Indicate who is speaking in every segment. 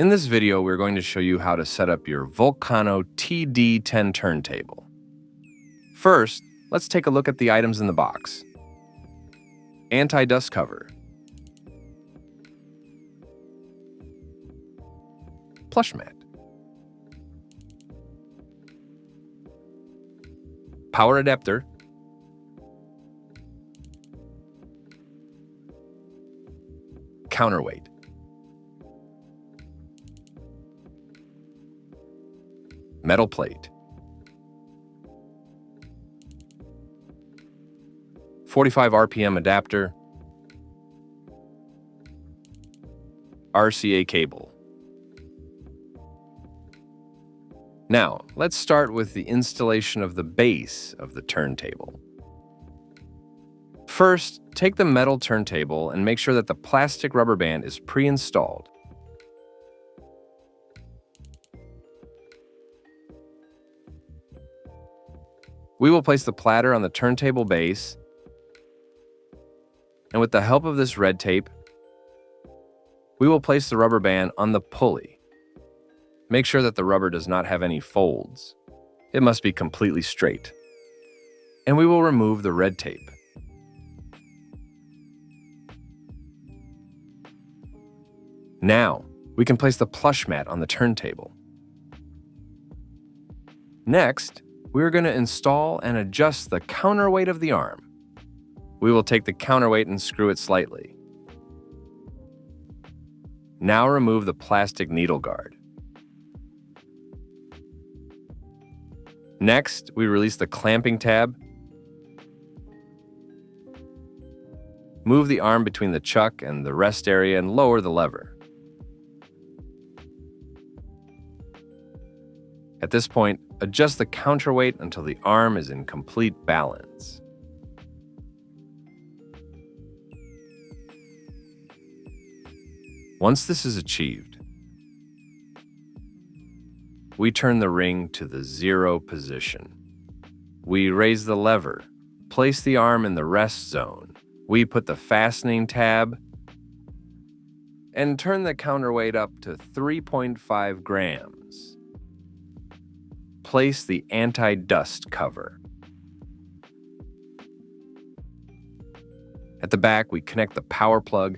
Speaker 1: In this video, we're going to show you how to set up your Vulkkano Td10 turntable. First, let's take a look at the items in the box. Anti-dust cover, plush mat, power adapter, counterweight, metal plate, 45 RPM adapter, RCA cable. Now, let's start with the installation of the base of the turntable. First, take the metal turntable and make sure that the plastic rubber band is pre-installed. We will place the platter on the turntable base, and with the help of this red tape, we will place the rubber band on the pulley. Make sure that the rubber does not have any folds. It must be completely straight. And we will remove the red tape. Now, we can place the plush mat on the turntable. Next, we are going to install and adjust the counterweight of the arm. We will take the counterweight and screw it slightly. Now remove the plastic needle guard. Next, we release the clamping tab. Move the arm between the chuck and the rest area and lower the lever. At this point, adjust the counterweight until the arm is in complete balance. Once this is achieved, we turn the ring to the 0 position. We raise the lever, place the arm in the rest zone. We put the fastening tab and turn the counterweight up to 3.5 grams. Place the anti-dust cover. At the back, we connect the power plug,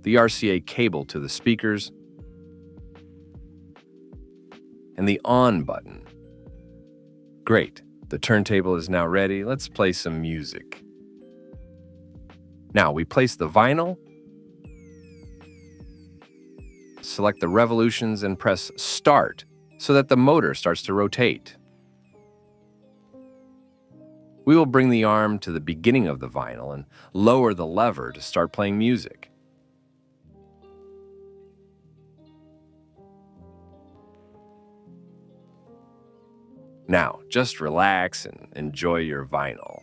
Speaker 1: the RCA cable to the speakers, and the on button. Great, the turntable is now ready. Let's play some music. Now we place the vinyl, select the revolutions and press start so that the motor starts to rotate. We will bring the arm to the beginning of the vinyl and lower the lever to start playing music. Now, just relax and enjoy your vinyl.